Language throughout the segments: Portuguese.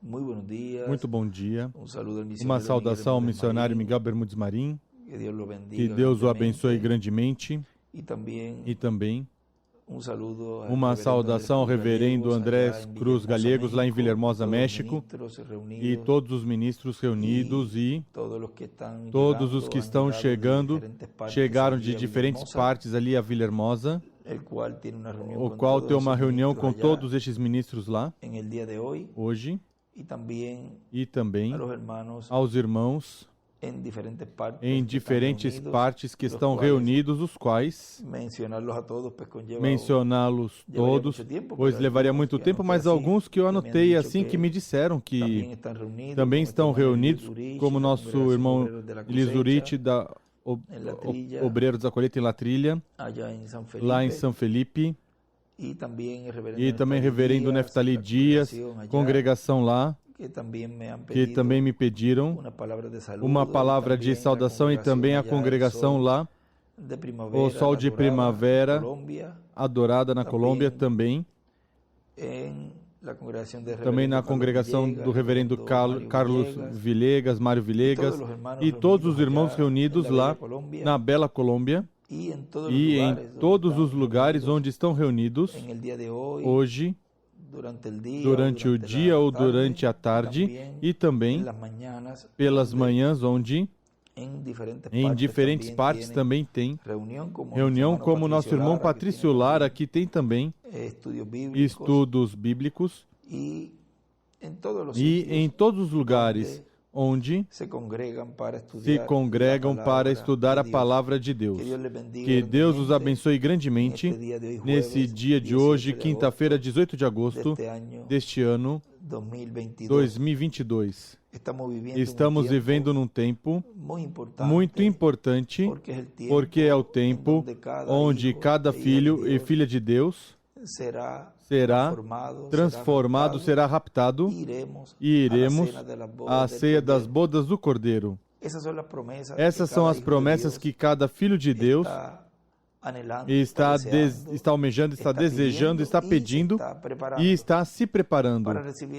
Muito bom dia. Uma saudação ao missionário Miguel Bermúdez Marim. Que Deus o abençoe grandemente. E também uma saudação ao reverendo Andrés Cruz Gallegos, lá em Villahermosa, México, e todos os ministros reunidos e todos os que estão chegando, chegaram de diferentes partes ali a Villahermosa, o qual tem uma reunião com todos estes ministros lá, hoje, e também aos irmãos em diferentes partes que estão reunidos, os quais mencioná-los todos, pois levaria muito tempo, mas alguns que eu anotei assim que me disseram que também estão reunidos, como nosso irmão Elizurite, da Obreiros da Colheita em La Trilha, lá em São Felipe, e também reverendo Neftali Dias, congregação lá, que também me pediram uma palavra de saudação, e também a congregação lá, o Sol de Primavera, adorada na Colômbia também, na congregação do reverendo Carlos Villegas, Mário Villegas, e todos os irmãos reunidos lá na bela Colômbia, e em todos os lugares onde estão reunidos hoje, durante o dia ou durante a tarde, e também pelas manhãs, onde em diferentes partes também tem reunião, como nosso irmão Patrício Lara, que tem também estudos bíblicos, e em todos os lugares onde se congregam para estudar a palavra de Deus. Que Deus os abençoe grandemente nesse dia de hoje, quinta-feira, 18 de agosto deste ano 2022. Estamos vivendo num tempo muito importante, porque é o tempo onde cada filho e filha de Deus será transformado, será raptado, e iremos à ceia das bodas do Cordeiro. Essas são as promessas que cada filho de Deus está almejando, está desejando, está pedindo e está se preparando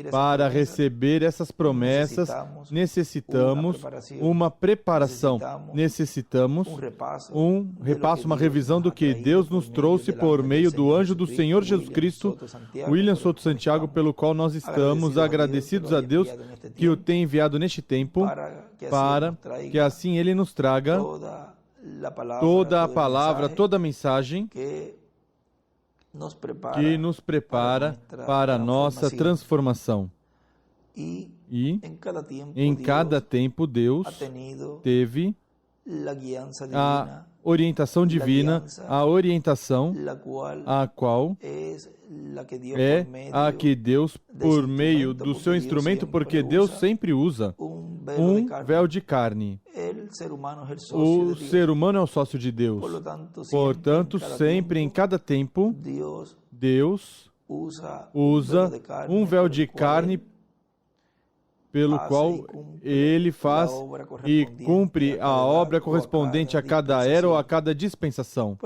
para receber essas promessas. Necessitamos uma preparação, necessitamos um repasso, uma revisão do que Deus nos trouxe por meio do anjo do Senhor Jesus Cristo, William Souto Santiago, pelo qual nós estamos agradecidos a Deus que o tem enviado neste tempo, para que assim Ele nos traga toda a palavra, toda a mensagem que nos prepara para a nossa transformação. E em cada tempo Deus teve a orientação divina, a orientação a qual é a que Deus, por meio do seu instrumento, porque Deus sempre usa um véu de carne. O ser humano é o sócio de Deus. Portanto, sempre, em cada tempo, Deus usa um véu de carne pelo qual Ele faz e cumpre a obra correspondente a cada era ou a cada dispensação.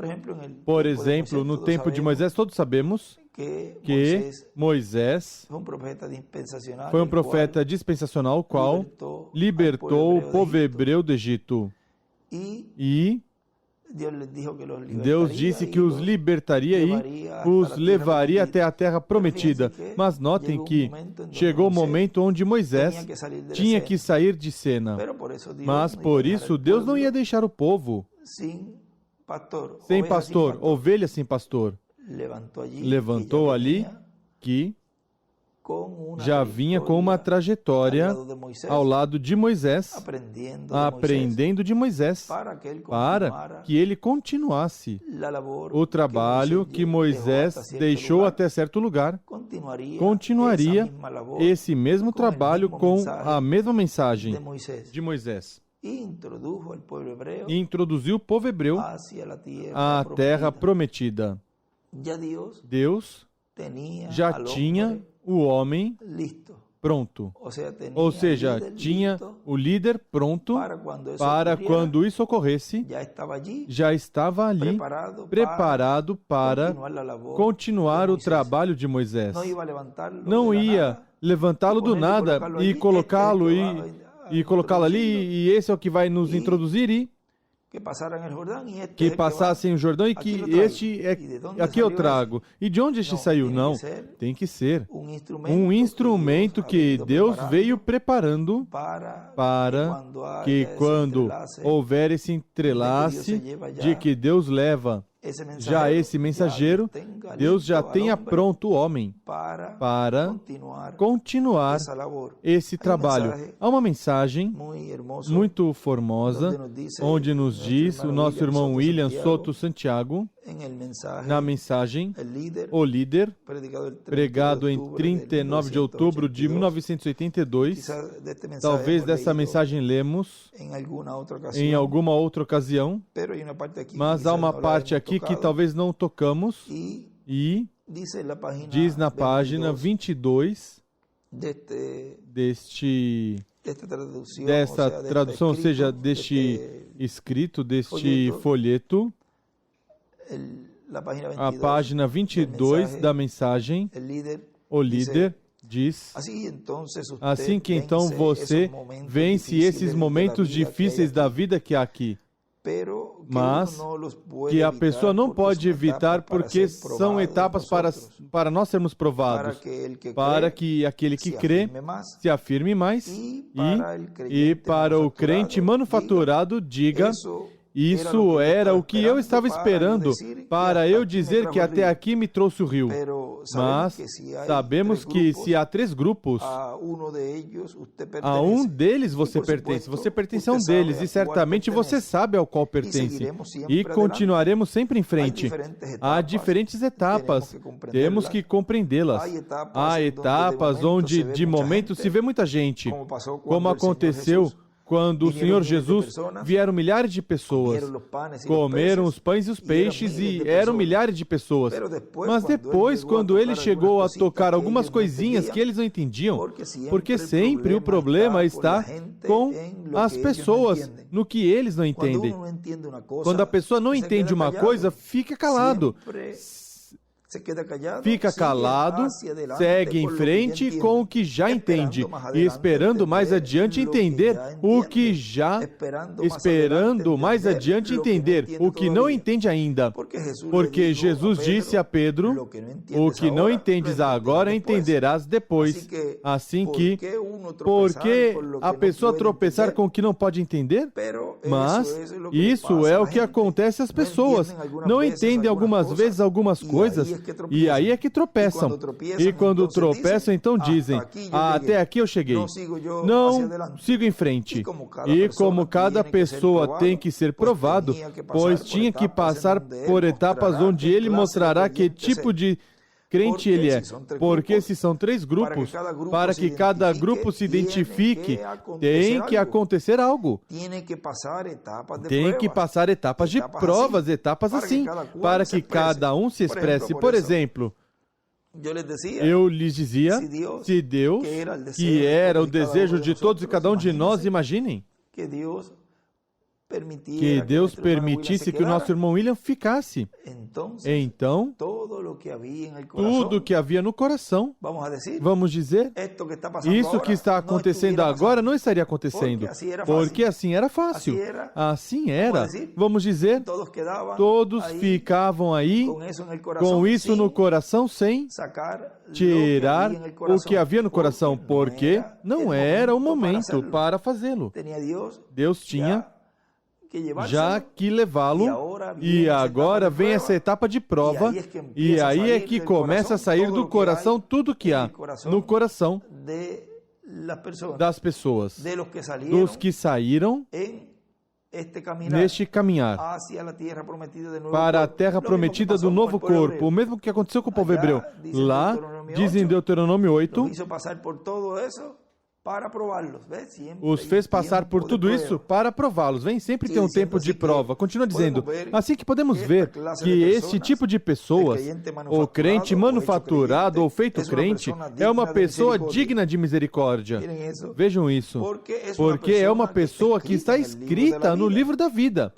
Por exemplo, no tempo de Moisés, todos sabemos que Moisés foi um profeta dispensacional, o qual libertou o povo hebreu do Egito. E Deus disse que os libertaria e os levaria até a terra prometida. Mas notem que chegou o momento onde Moisés tinha que sair de cena. Mas por isso Deus não ia deixar o povo sem pastor, ovelha sem pastor. Levantou ali que já vinha com uma trajetória ao lado de Moisés, aprendendo de Moisés, para que ele continuasse o trabalho que Moisés deixou até certo lugar. Continuaria esse mesmo trabalho com a mesma mensagem de Moisés. E introduziu o povo hebreu à terra prometida. Deus já tinha o homem pronto. Ou seja, tinha o líder pronto para quando isso ocorresse, já estava ali preparado para continuar o trabalho de Moisés. Não ia levantá-lo do nada e colocá-lo ali, e esse é o que vai nos introduzir, e que passassem o Jordão e que aqui eu trago. E de onde este saiu? Não, tem que ser um instrumento que Deus veio preparando para que quando houver esse entrelace de que Deus leva já esse mensageiro, Deus já tenha pronto o homem para continuar esse trabalho. Há uma mensagem muito formosa, onde nos diz o nosso irmão William Soto Santiago, na mensagem, o líder, pregado em 39 de outubro de 1982. Talvez dessa mensagem lemos em alguma outra ocasião, mas há uma parte aqui que talvez não tocamos, e diz na página 22 desta tradução, ou seja, deste escrito, deste folheto, a página 22 da mensagem, o líder diz: assim que então você vence esses momentos difíceis da vida que há aqui, mas que a pessoa não pode evitar porque são etapas para nós sermos provados, para que aquele que crê se afirme mais e para o crente manufaturado diga: isso era o que eu estava esperando para eu dizer que até aqui me trouxe o rio. Mas sabemos que se há 3 grupos, a um deles você pertence. Você pertence a um deles e certamente você sabe ao qual pertence. E continuaremos sempre em frente. Há diferentes etapas. Temos que compreendê-las. Há etapas onde de momento se vê muita gente, como aconteceu quando o Senhor Jesus vieram milhares de pessoas, comeram os pães e os peixes e eram milhares de pessoas. Mas depois, quando ele chegou a tocar algumas coisinhas que eles não entendiam, porque sempre o problema está com as pessoas, no que eles não entendem. Quando a pessoa não entende uma coisa, fica calado. Fica calado, segue em frente com o que já entende, e esperando mais adiante entender o que já, esperando mais adiante entender o que não entende ainda. Porque Jesus disse a Pedro: o que não entendes agora, entenderás depois. Assim que, porque a pessoa tropeçar com o que não pode entender? Mas isso é o que acontece às pessoas. Não entendem algumas vezes algumas coisas, e aí é que tropeçam. E quando tropeçam, então dizem: até aqui eu cheguei. Não sigo em frente. E como cada pessoa tem que ser provado, pois tinha que passar por etapas onde ele mostrará que tipo de crente ele é. Porque se são 3 grupos, para que cada grupo se identifique, tem que acontecer algo. Tem que passar etapas de provas, etapas assim, para que cada um se expresse. Por exemplo, eu lhes dizia, se Deus, que era o desejo de todos e cada um de nós, imaginem, que Deus permitisse que o nosso irmão William ficasse. Então, tudo que havia no coração, vamos dizer, isso que está acontecendo agora não estaria acontecendo, porque assim era fácil. Assim era, vamos dizer, todos ficavam aí com isso no coração sem tirar o que havia no coração, porque não era o momento para fazê-lo. Deus tinha já que levá-lo, e agora vem essa etapa de prova, e aí é que começa a sair do coração tudo que há no coração das pessoas, dos que saíram neste caminhar para a terra prometida do novo corpo, o mesmo que aconteceu com o povo hebreu. Lá, diz em Deuteronômio 8, os fez passar por tudo isso para prová-los. Vem, sempre tem um tempo de prova. Continua dizendo, assim que podemos ver que este tipo de pessoas, o crente manufaturado ou feito crente, é uma pessoa digna de misericórdia. Vejam isso, porque é uma pessoa que está escrita no livro da vida,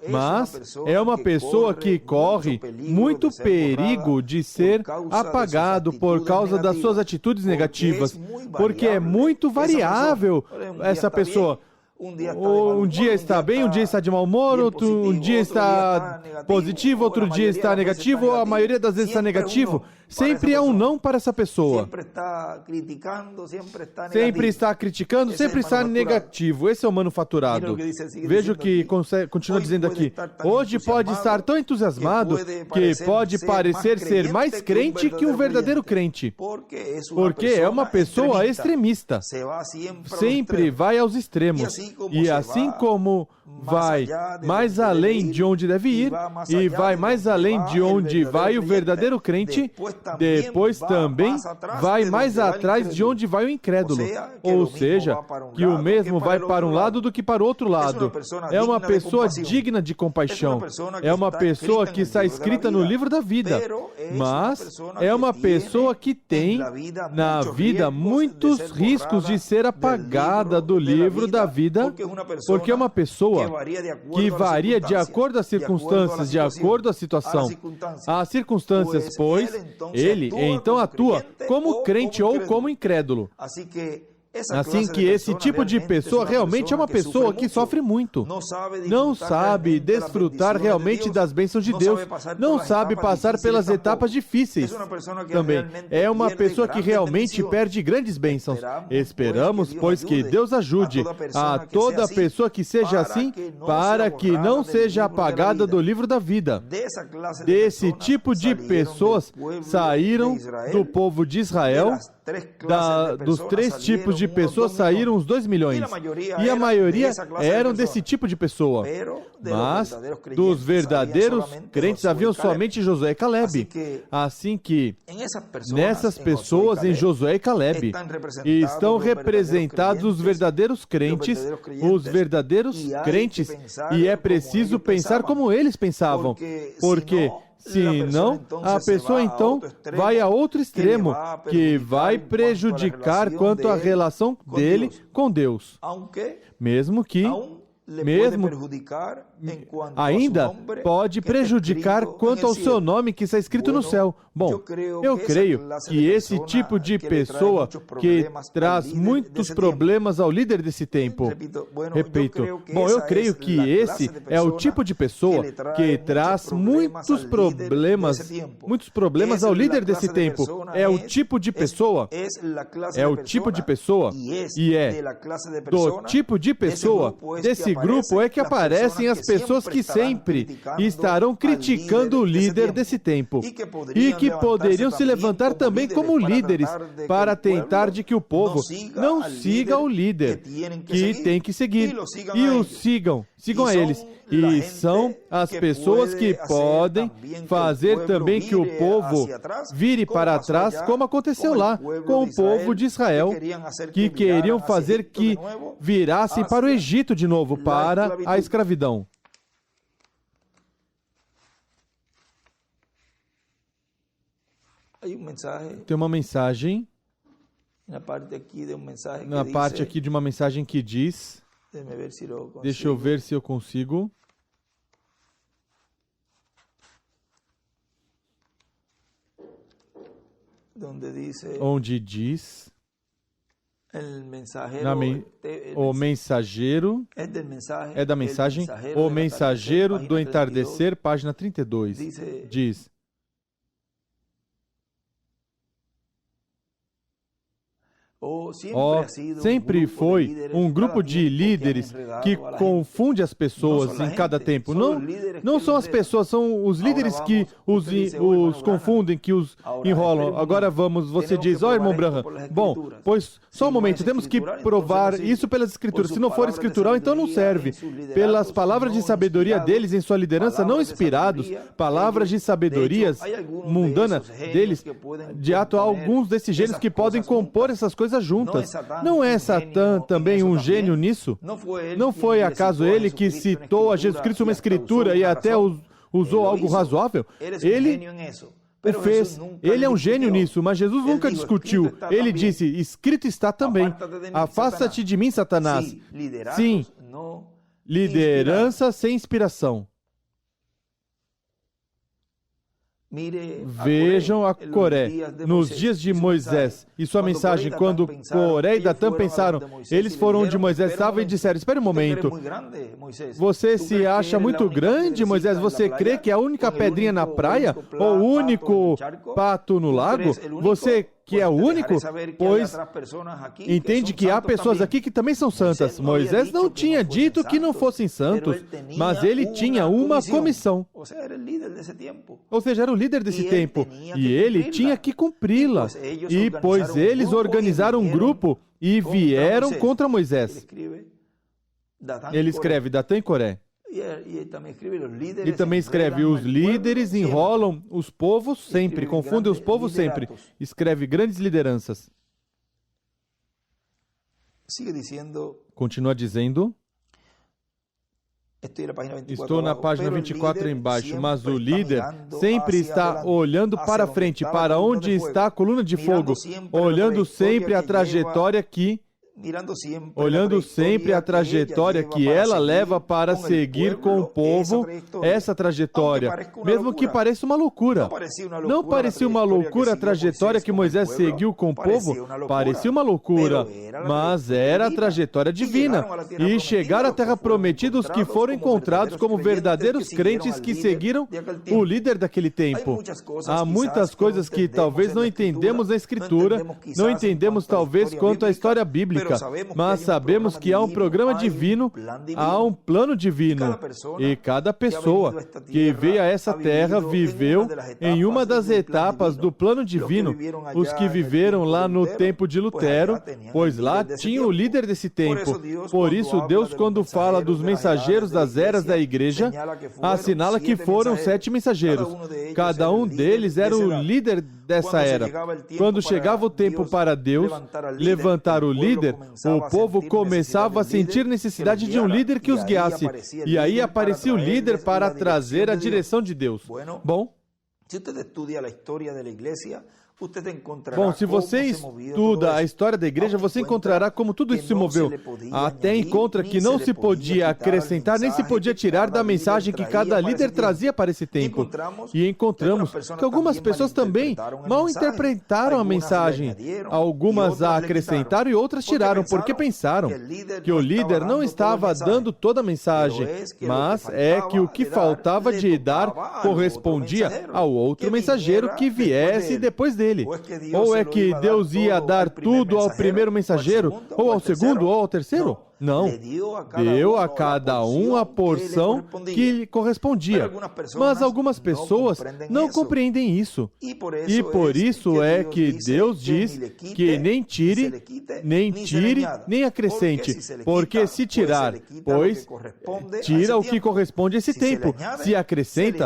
mas é uma pessoa que corre muito perigo de ser apagado por causa das suas atitudes negativas, porque é muito variável essa pessoa. Um dia está bem, um dia está de mau humor, um dia está positivo, outro dia está negativo, ou a maioria das vezes está negativo. Sempre é um não para essa pessoa. Sempre está criticando, sempre está negativo. Esse é o manufaturado. Veja o que continua dizendo aqui. Hoje pode estar tão entusiasmado que pode parecer ser mais crente que um verdadeiro crente. Porque é uma pessoa extremista. Sempre vai aos extremos. E assim como vai mais além de onde deve ir, e vai mais além de onde vai o verdadeiro crente, depois também vai mais atrás de onde vai o incrédulo. Ou seja, que o mesmo vai para um lado do que para o outro lado. É uma pessoa digna de compaixão. É uma pessoa que está escrita no livro da vida. Mas é uma pessoa que tem na vida muitos riscos de ser apagada do livro da vida, porque é uma pessoa que varia de acordo às circunstâncias, de acordo à situação. As circunstâncias, pois, ele então atua como crente ou como incrédulo. Assim que esse tipo de pessoa realmente é uma pessoa que sofre muito. Não sabe desfrutar realmente das bênçãos de Deus. Não sabe passar pelas etapas difíceis. Também é uma pessoa que realmente perde grandes bênçãos. Esperamos, pois, que Deus ajude a toda pessoa que seja assim, para que não seja apagada do livro da vida. Desse tipo de pessoas saíram do povo de Israel. Dos 3 tipos de pessoas saíram os 2 milhões. E a maioria eram desse tipo de pessoa. Mas dos verdadeiros crentes haviam somente Josué e Caleb. Assim que nessas pessoas, em Josué e Caleb, estão representados os verdadeiros crentes, e é preciso pensar como eles pensavam. Porque senão, a pessoa então vai a outro extremo, que vai prejudicar quanto à relação dele com Deus. Mesmo ainda pode prejudicar quanto ao seu nome que está escrito no céu. Bom, eu creio que esse tipo de pessoa que traz muitos problemas ao líder desse tempo, repito, bom, eu creio que esse é o tipo de pessoa que traz muitos problemas ao líder desse tempo. É o tipo de pessoa, e é do tipo de pessoa, desse grupo é que aparecem as pessoas que sempre estarão criticando o líder desse tempo e que poderiam se levantar também como líderes para tentar de que o povo não siga o líder que tem que seguir e o sigam a eles. E são as pessoas que podem fazer também que o povo vire para trás, como aconteceu lá com o povo de Israel, que queriam fazer que virassem para o Egito de novo, para a escravidão. Tem uma mensagem, na parte aqui de uma mensagem que diz, deixa eu ver se eu consigo. Onde diz, o mensageiro, é da mensagem, o mensageiro do entardecer, página 32, diz, sempre foi um grupo de líderes que confunde as pessoas em cada tempo. Não são as pessoas, são os líderes que os confundem, que os enrolam. Agora você diz, irmão Branham, bom, pois só um momento, temos que provar isso pelas escrituras. Se não for escritural, então não serve. Pelas palavras de sabedoria deles em sua liderança, não inspirados, palavras de sabedorias mundana deles, de ato há alguns desses gênios que podem compor essas coisas coisas juntas. Não é Satã também um gênio nisso? Não foi acaso ele que citou a Jesus Cristo uma escritura e até usou algo razoável? Ele o fez. Ele é um gênio nisso, mas Jesus nunca discutiu. Ele disse, escrito está também. Afasta-te de mim, Satanás. Sim, liderança sem inspiração. Vejam a Coré, nos dias de Moisés, e sua mensagem, quando Coré e Datã pensaram, eles foram onde Moisés estava e disseram, espere um momento, você se acha muito grande, Moisés? Você crê que é a única pedrinha na praia? Ou o único pato no lago? Você que é o único? Pois entende que há pessoas aqui que também são santas. Moisés não tinha dito que não fossem santos, mas ele tinha uma comissão. Ou seja, era o líder desse tempo. E ele tinha que cumpri-la. E pois eles organizaram um grupo e vieram contra Moisés. Ele escreve Datã e Coré. E também escreve, os líderes enrolam os povos sempre, confundem os povos sempre. Escreve grandes lideranças. Continua dizendo, estou na página 24 embaixo, mas o líder sempre está olhando para frente, para onde está a coluna de fogo, olhando sempre a trajetória que ela leva para seguir com o povo essa trajetória, mesmo que pareça uma loucura. Não parecia uma loucura a trajetória que Moisés seguiu com o povo? Parecia uma loucura, mas era a trajetória divina. E chegar à terra prometida os que foram encontrados como verdadeiros crentes que seguiram o líder daquele tempo. Há muitas coisas que talvez não entendemos na Escritura, não entendemos talvez quanto à história bíblica, mas sabemos que há um programa divino, há um plano divino, e cada pessoa que veio a essa terra viveu em uma das etapas do plano divino. Os que viveram lá no tempo de Lutero, pois lá tinha o líder desse tempo. Por isso, Deus, quando fala dos mensageiros das eras da igreja, assinala que foram 7 mensageiros. Cada um deles era o líder dessa era. Quando chegava o tempo para Deus levantar o líder, o povo começava a sentir necessidade de um líder que os guiasse. E aí aparecia o líder para trazer a direção de Deus. Bom, se você estuda a história da igreja, você encontrará como tudo isso se moveu. Até encontra que não se podia acrescentar, nem se podia tirar da mensagem que cada líder trazia para esse tempo. E encontramos que algumas pessoas também mal interpretaram a mensagem. Algumas a acrescentaram e outras tiraram, porque pensaram que o líder não estava dando toda a mensagem, mas é que o que faltava de dar correspondia ao outro mensageiro que viesse depois dele. Ou é que Deus ia dar tudo ao primeiro mensageiro, ou ao segundo, ou ao terceiro? Não. Deu a cada um a porção que lhe correspondia. Mas algumas pessoas não compreendem isso. E por isso é que Deus diz que nem tire, nem acrescente. Porque se tirar, pois tira o que corresponde a esse tempo. Se acrescenta,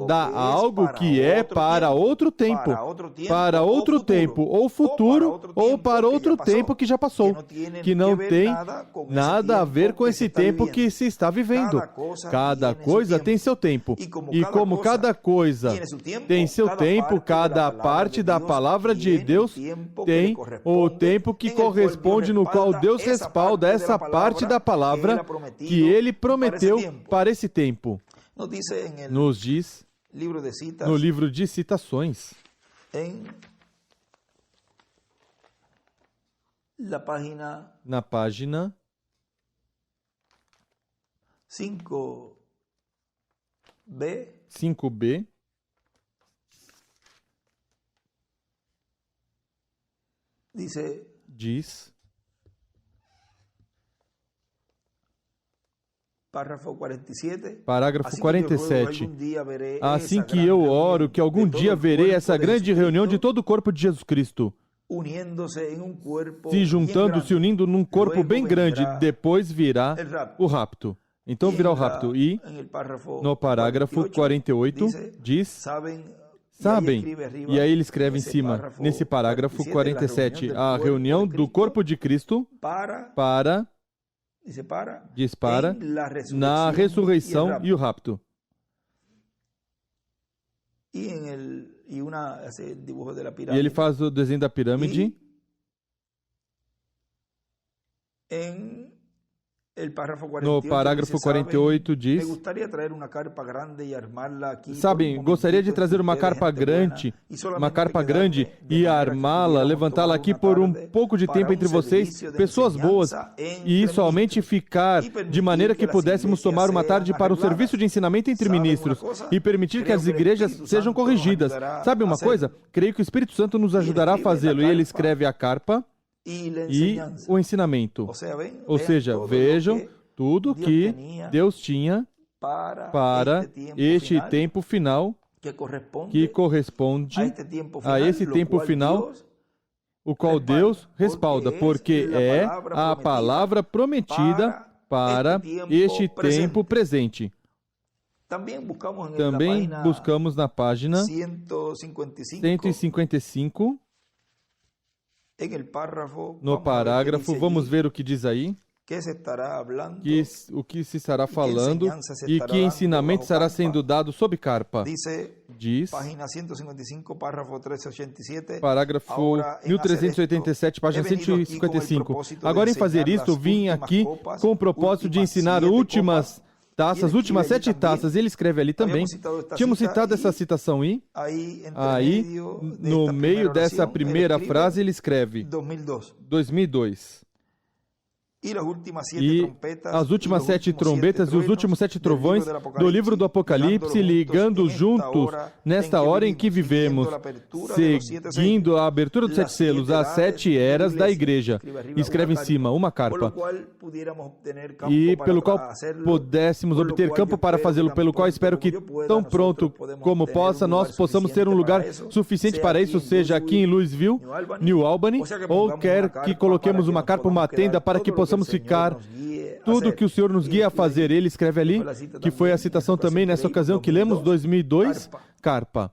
dá algo que é para outro tempo. Para outro tempo, ou futuro, ou para outro tempo que já passou. Que não tem nada a ver com esse tempo que se está vivendo. Cada coisa tem seu tempo. E como cada coisa tem seu tempo, cada parte da palavra de Deus tem o tempo que corresponde, no qual Deus respalda essa parte da palavra que Ele prometeu para esse tempo. Nos diz no livro de Citações, na página 5b, diz, parágrafo 47, assim que eu oro que algum dia verei essa grande reunião de todo o corpo de Jesus Cristo, se juntando, se unindo num corpo bem grande, depois virá o rapto. Então virá o rapto. E no parágrafo 48 diz, sabem? E aí ele escreve em cima, nesse parágrafo 47, a reunião do corpo de Cristo diz para, na ressurreição e o rapto. E ele faz o desenho da pirâmide. No parágrafo 48 diz, sabem, gostaria de trazer uma carpa grande e armá-la, levantá-la aqui por um pouco de tempo entre vocês, pessoas boas, e somente ficar de maneira que pudéssemos tomar uma tarde para o serviço de ensinamento entre ministros e permitir que as igrejas sejam corrigidas. Sabe uma coisa? Creio que o Espírito Santo nos ajudará a fazê-lo. E ele escreve a carpa e o ensinamento. Ou seja, vejam tudo que Deus tinha para este tempo final, que corresponde a esse tempo final, o qual Deus respalda, porque é a palavra prometida para este tempo presente. Também buscamos na página 155, no parágrafo, vamos ver o que diz aí, o que se estará falando e que ensinamento estará sendo dado sob carpa. Diz, parágrafo 1387, página 155. Agora, em fazer isto, vim aqui com o propósito de ensinar últimas 7 taças, ele escreve ali também. Tínhamos citado essa citação aí, no meio dessa primeira frase, ele escreve 2002. E as últimas 7 trombetas e os últimos 7 trovões do livro do Apocalipse, ligando juntos nesta hora em que vivemos, seguindo a abertura dos 7 selos, as 7 eras da igreja. Escreve em cima, uma carpa. E pelo qual pudéssemos obter campo para fazê-lo, pelo qual espero que, tão pronto como possa, nós possamos ter um lugar suficiente para isso, seja aqui em Louisville, New Albany, ou quer que coloquemos uma carpa, uma tenda, para que possamos ficar tudo que o Senhor nos guia a fazer. Ele escreve ali, que foi a citação também nessa ocasião que lemos, 2002, carpa.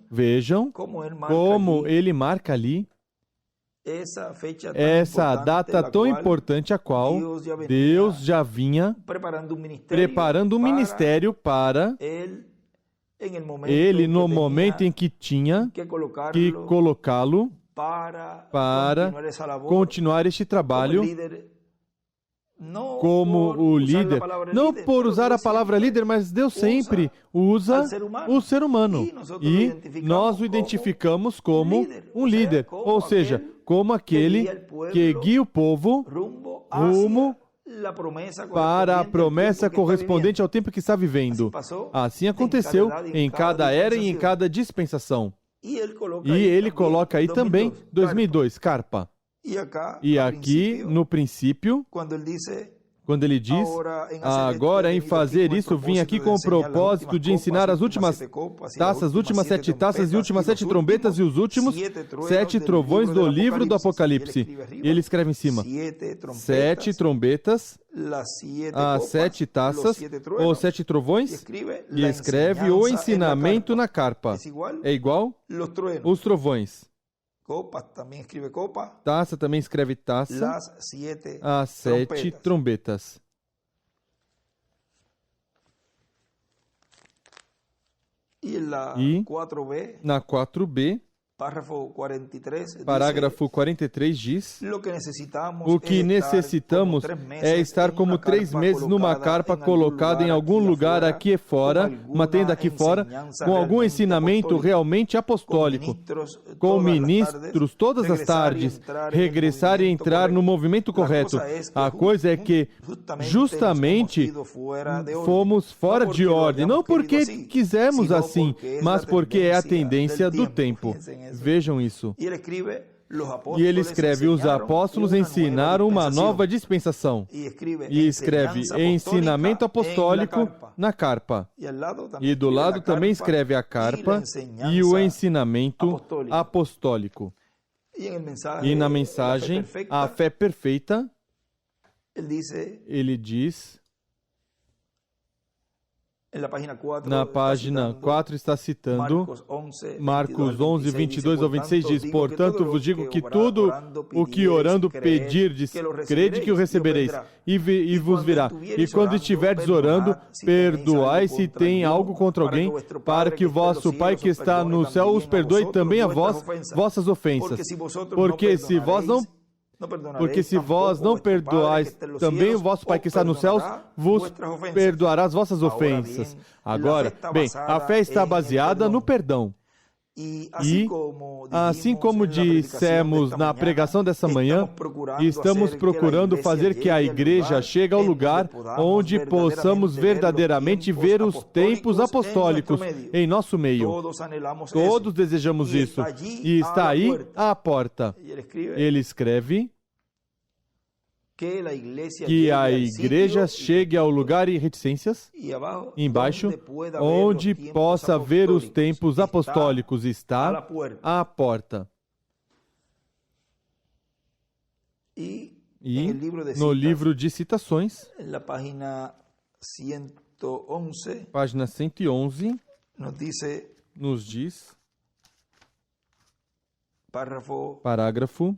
Vejam como ele marca ali essa data tão importante a qual Deus já vinha preparando um ministério para ele no momento em que tinha que colocá-lo para continuar este trabalho como o líder. Não por usar a palavra líder, mas Deus sempre usa o ser humano. E nós o identificamos como um líder, ou seja, como aquele que guia o povo rumo para a promessa correspondente ao tempo que está vivendo. Assim aconteceu em cada era e em cada dispensação. E ele coloca aí também 2002, carpa. E aqui, no princípio, quando ele diz, agora em fazer isso, vim aqui com o propósito de ensinar as últimas taças, últimas 7 taças e últimas 7 trombetas e os últimos 7 trovões do livro do Apocalipse. E ele escreve em cima, 7 trombetas, as 7 taças, ou 7 trovões, e escreve o ensinamento na carpa. É igual? Os trovões. Taça também escreve taça, as 7 trombetas. E na 4b, parágrafo 43 diz, o que necessitamos é estar como 3 meses numa carpa colocada em algum lugar aqui fora, uma tenda aqui fora, com algum ensinamento realmente apostólico, com ministros todas as tardes, regressar e entrar no movimento correto. A coisa é que justamente fomos fora de ordem, não porque quisemos assim, mas porque é a tendência do tempo. Vejam isso. E ele escreve, os apóstolos ensinaram uma nova dispensação. E escreve, ensinamento apostólico na carpa. E do lado também escreve a carpa e o ensinamento apostólico. E na mensagem, a fé perfeita, ele diz, Na página 4 está citando Marcos 11, 22 ao 26, diz: portanto vos digo que tudo o que orando pedirdes, crede que o recebereis, e vos virá. E quando estiverdes orando, perdoai se tem algo contra alguém, para que o vosso Pai que está no céu os perdoe também a vós vossas ofensas. Porque se vós não perdoais, também o vosso Pai que está nos céus vos perdoará as vossas ofensas. Agora, bem, a fé está baseada no perdão. E, assim como dissemos na pregação dessa manhã, estamos procurando fazer que a igreja chegue ao lugar onde possamos verdadeiramente ver os tempos apostólicos em nosso meio. Todos desejamos isso. E está aí à porta. Ele escreve que a igreja chegue ao lugar e reticências, embaixo, onde possa ver os tempos apostólicos, está à porta. E no livro de citações, página 111, nos diz, parágrafo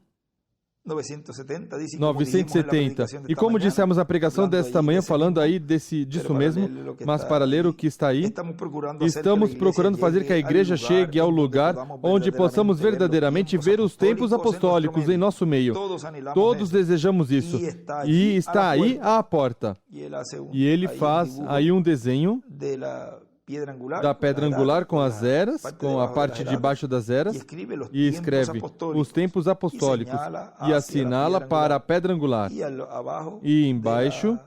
970. E como dissemos na pregação desta manhã, falando aí disso mesmo, mas para ler o que está aí, estamos procurando fazer que a igreja chegue ao lugar onde possamos verdadeiramente ver os tempos apostólicos em nosso meio. Todos desejamos isso. E está aí à porta. E ele faz aí um desenho da pedra angular com as eras, com a parte de baixo das eras, e escreve os tempos apostólicos e assinala para a pedra angular. E embaixo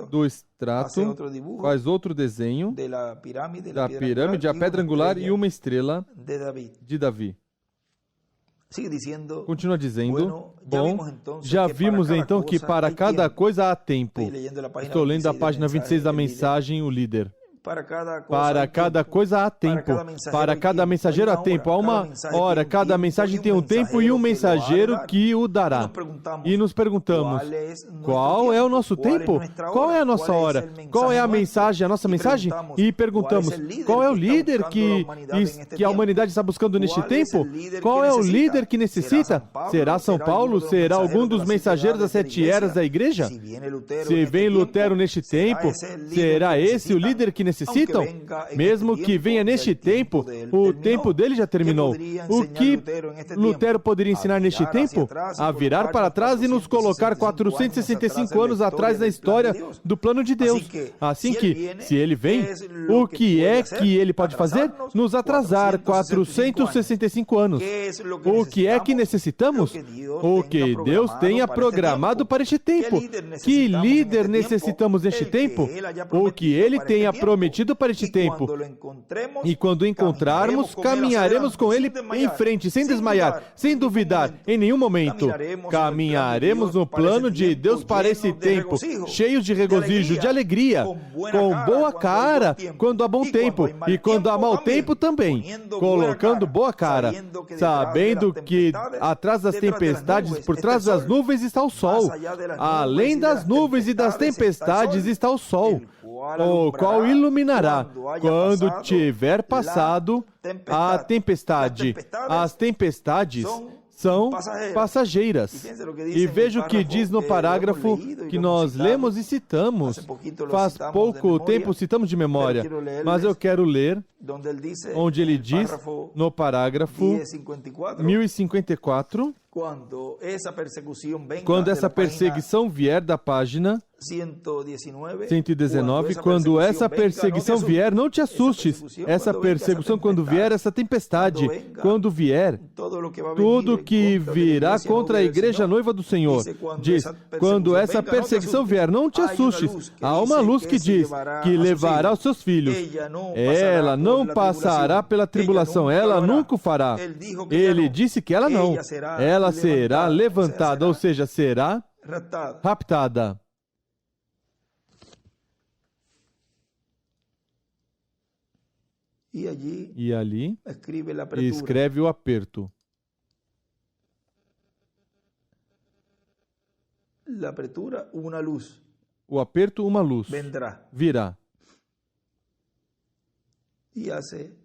do extrato faz outro desenho da pirâmide, a pedra angular e uma estrela de Davi. Continua dizendo, bom, já vimos então que para cada coisa há tempo. Estou lendo a página 26 da mensagem, o líder. Para cada coisa há tempo. Para cada mensageiro há tempo. Há uma hora. Cada mensagem tem um tempo e um mensageiro que o dará. E nos perguntamos, qual é o nosso tempo? Qual é a nossa hora? Qual é a mensagem, a nossa mensagem? E perguntamos, qual é o líder que a humanidade está buscando neste tempo? Qual é o líder que necessita? Será São Paulo? Será algum dos mensageiros das 7 eras da igreja? Se vem Lutero neste tempo, será esse o líder que necessitam? Mesmo que venha neste tempo, o tempo dele já terminou. O que Lutero poderia ensinar neste tempo? A virar para trás e nos colocar 465 anos atrás na história do plano de Deus. Assim que, se ele vem, o que é que ele pode fazer? Nos atrasar 465 anos. O que é que necessitamos? O que Deus tenha programado para este tempo. Que líder necessitamos neste tempo? O que ele tenha prometido para este tempo. E quando o encontrarmos, caminharemos com ele em frente, sem desmaiar, sem duvidar, em nenhum momento. Caminharemos no plano de Deus para esse tempo, cheios de regozijo, de alegria, com boa cara, quando há bom tempo, e quando há mau tempo também, colocando boa cara, sabendo que atrás das tempestades, por trás das nuvens está o sol. Além das nuvens e das tempestades está o sol, o qual iluminará quando tiver passado a tempestade. As tempestades são passageiras. E veja o que diz no parágrafo que nós lemos e citamos. Faz pouco tempo citamos de memória, mas eu quero ler onde ele diz no parágrafo 1054, quando essa perseguição vier da página 119, quando essa perseguição vier, não te assustes. Essa perseguição, quando vier, essa tempestade, quando vier, tudo que virá contra a igreja noiva do Senhor, diz, quando essa perseguição vier, não te assustes. Há uma luz que diz que levará os seus filhos. Ela não passará pela tribulação, ela nunca o fará. Ele disse que ela não. Ela será levantada, ou seja, será raptada. E ali escreve o aperto. O aperto, uma luz. Virá.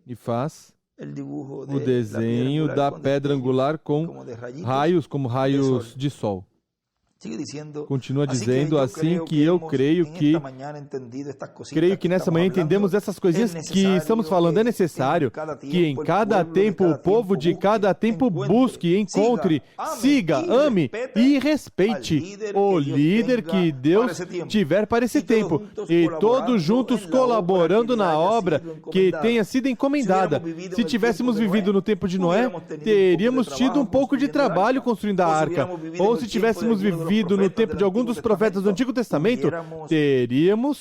e faz o desenho da pedra angular com raios, como raios de sol. Continua dizendo assim que eu creio que nessa manhã entendemos essas coisinhas que estamos falando. É necessário que em cada tempo o povo de cada tempo busque, encontre, siga, ame e respeite o líder que Deus tiver para esse tempo, e todos juntos colaborando na obra que tenha sido encomendada. Se tivéssemos vivido no tempo de Noé, teríamos tido um pouco de trabalho construindo a arca, ou se tivéssemos vivido no tempo de algum dos profetas do Antigo Testamento, teríamos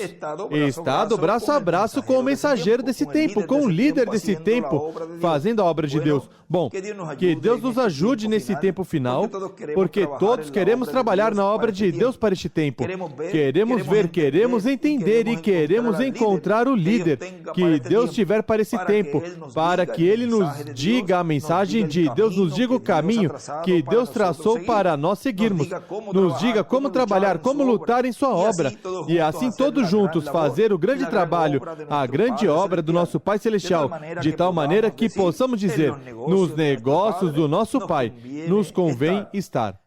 estado braço a braço com o mensageiro desse tempo, com o líder desse tempo, fazendo a obra de Deus. Bom, que Deus nos ajude nesse tempo final, porque todos queremos trabalhar na obra de Deus para este tempo. Queremos ver, queremos entender e queremos encontrar o líder que Deus tiver para esse tempo, para que Ele nos diga a mensagem de Deus, nos diga o caminho que Deus traçou para nós seguirmos, nos diga como trabalhar, como lutar em sua obra, e assim todos juntos fazer o grande trabalho, a grande obra do nosso Pai Celestial, de tal maneira que possamos dizer, nos negócios do nosso Pai, nos convém estar.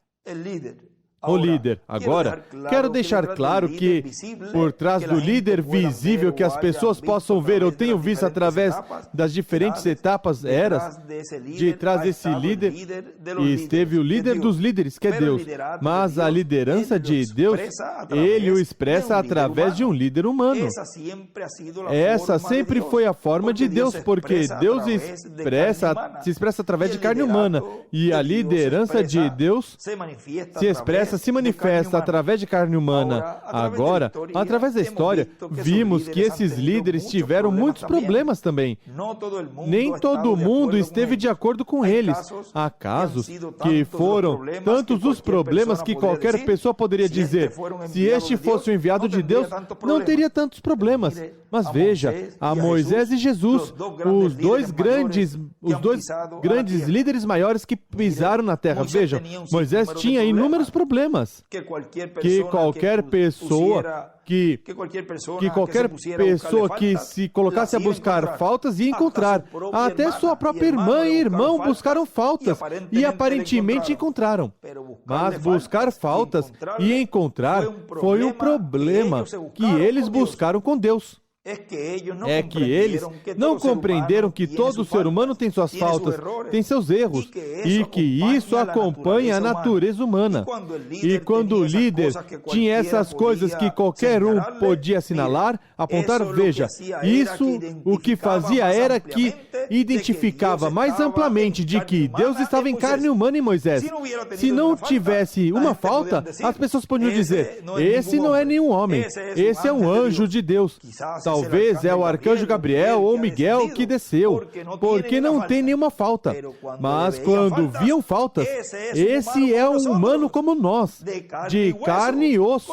O líder. Agora, quero deixar claro que por trás do líder visível que as pessoas possam ver, eu tenho visto através das diferentes etapas, eras, de trás desse líder, e esteve o líder dos líderes, que é Deus. Mas a liderança de Deus, Ele o expressa através de um líder humano. Essa sempre foi a forma de Deus, porque Deus se expressa através de carne humana, e a liderança de Deus se manifesta através de carne humana. Agora, através da história, vimos que esses líderes tiveram muitos problemas também. Nem todo mundo esteve de acordo com eles. Há casos que foram tantos os problemas que qualquer pessoa poderia dizer, se este fosse o enviado de Deus, não teria tantos problemas. Mas veja, a Moisés e Jesus, os dois grandes líderes maiores que pisaram na terra. Vejam, Moisés tinha inúmeros problemas que qualquer pessoa que se colocasse a buscar faltas ia encontrar. Até sua própria irmã e irmão buscaram faltas e aparentemente encontraram. Mas buscar faltas e encontrar foi um problema que eles buscaram com Deus. É que eles não compreenderam que todo ser humano tem suas faltas, tem seus erros, e que isso acompanha a natureza humana. E quando o líder tinha essas coisas que qualquer um podia assinalar, apontar, veja, isso o que fazia era que identificava mais amplamente de que Deus estava em carne humana em Moisés. Se não tivesse uma falta, as pessoas podiam dizer, esse não é nenhum homem, esse é um anjo de Deus. Talvez é o arcanjo Gabriel ou Miguel que desceu, porque não tem nenhuma falta. Mas quando viam faltas, esse é um humano como nós, de carne e osso,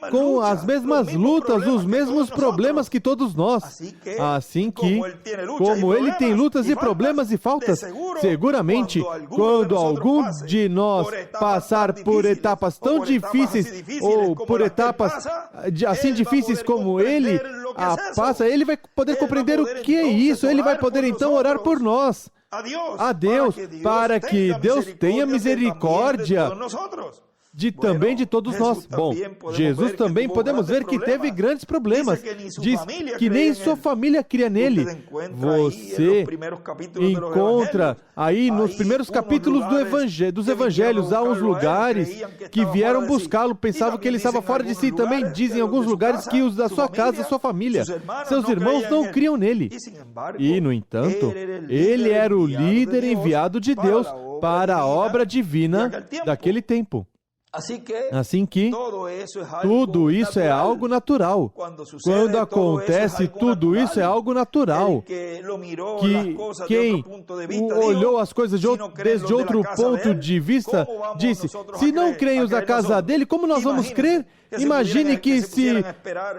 com as mesmas lutas, os mesmos problemas que todos nós. Assim que, como ele tem lutas e problemas e faltas, seguramente, quando algum de nós passar por etapas tão difíceis, ou por etapas assim difíceis como ele passa, ele vai poder compreender o que é isso, ele vai poder então orar por nós, a Deus, para que Deus tenha misericórdia também de todos nós. Bom, Jesus também podemos ver que teve grandes problemas. Diz que nem sua família cria nele. Você encontra aí nos primeiros capítulos dos evangelhos, há uns lugares que vieram buscá-lo, pensavam que ele estava fora de si. Também dizem em alguns lugares que os da sua casa, sua família, seus irmãos não criam nele. E, no entanto, ele era o líder enviado de Deus para a obra divina daquele tempo. Assim que tudo isso é algo natural. Quando acontece tudo isso é algo natural. Que quem olhou as coisas desde outro ponto de vista disse, se não creem os da casa dele, como nós vamos crer? Imagine que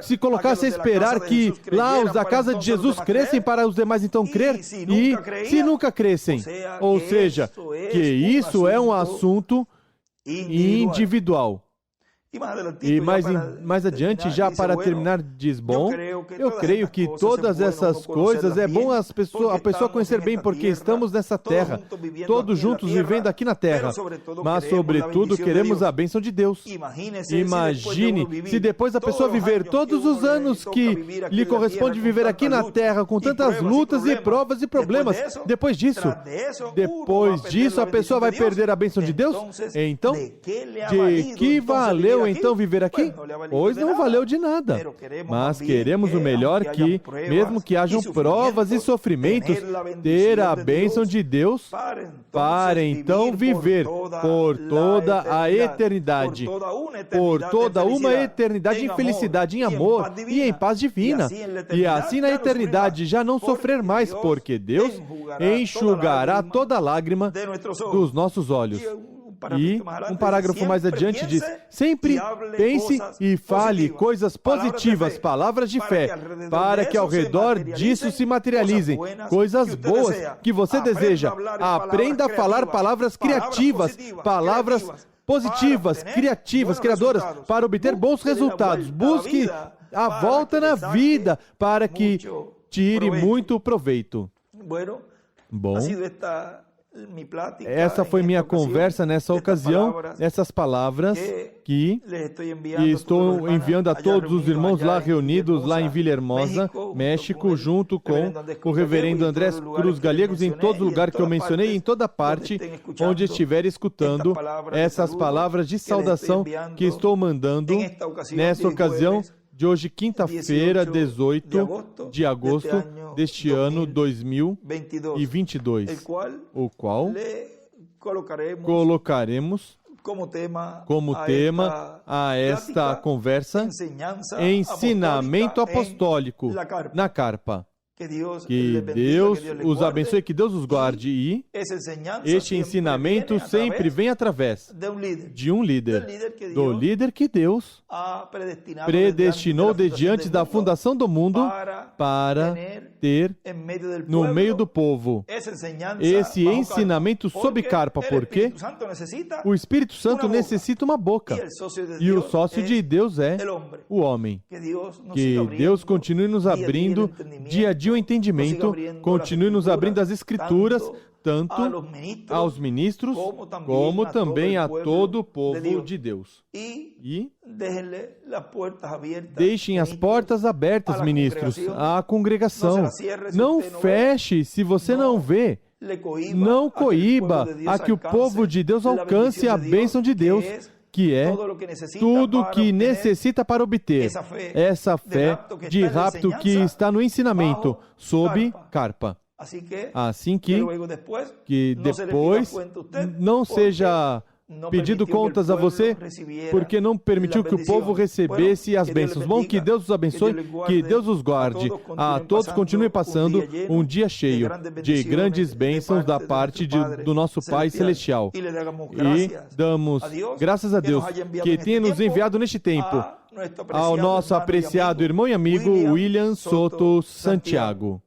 se colocasse a esperar que lá os da casa de Jesus crescem para os demais então crer, e se nunca crescem. Ou seja, que isso é um assunto individual. E mais adiante, já para terminar, diz, bom, Eu creio que todas essas coisas é bom a pessoa conhecer bem, porque estamos nessa terra, todos juntos vivendo aqui na terra, mas sobretudo queremos a bênção de Deus. Imagine se depois a pessoa viver todos os anos que lhe corresponde viver aqui na terra, com tantas lutas e provas e problemas. Depois disso, a pessoa vai perder a bênção de Deus? Então, de que valeu então viver aqui? Pois não valeu de nada. Mas queremos o melhor, que, mesmo que hajam provas e sofrimentos, ter a bênção de Deus para então viver por toda a eternidade, por toda uma eternidade em felicidade, em amor e em paz divina. E assim na eternidade já não sofrer mais, porque Deus enxugará toda lágrima dos nossos olhos. E um parágrafo mais adiante diz: sempre pense e fale coisas positivas, palavras de fé, para que ao redor disso se materializem coisas boas que você deseja. Aprenda a falar palavras criativas, palavras positivas, criativas, criadoras, para obter bons resultados. Busque a volta na vida para que tire muito proveito. Bom, essa foi minha conversa nessa ocasião, essas palavras que estou enviando a todos os irmãos lá reunidos, lá em Villahermosa, México, junto com o reverendo Andrés Cruz Gallegos, em todo lugar que eu mencionei, em toda parte onde estiver escutando essas palavras de saudação que estou mandando nessa ocasião de hoje, quinta-feira, 18 de agosto deste ano 2022, o qual colocaremos como tema a esta conversa, ensinamento apostólico na carpa. Que Deus os abençoe, que Deus os guarde, e este ensinamento sempre vem através de um líder, do líder que Deus predestinou desde antes da fundação do mundo para ter no meio do povo esse ensinamento sob carpa, porque o Espírito Santo necessita uma boca e o sócio de Deus é o homem. Que Deus continue nos abrindo dia a dia o entendimento, continue nos abrindo as Escrituras, tanto aos ministros, como também a todo o povo de Deus. E deixem as portas abertas, ministros, à congregação. Não feche se você não vê. Não coíba a que o povo de Deus alcance a bênção de Deus, que é tudo o que necessita para obter essa fé de rapto que está no ensinamento, sob carpa. Assim que depois não seja pedido contas a você, porque não permitiu que o povo recebesse as bênçãos. Bom, que Deus os abençoe, que Deus os guarde. A todos continue passando um dia cheio de grandes bênçãos da parte do nosso Pai Celestial. E damos graças a Deus que tenha nos enviado neste tempo ao nosso apreciado irmão e amigo William Soto Santiago.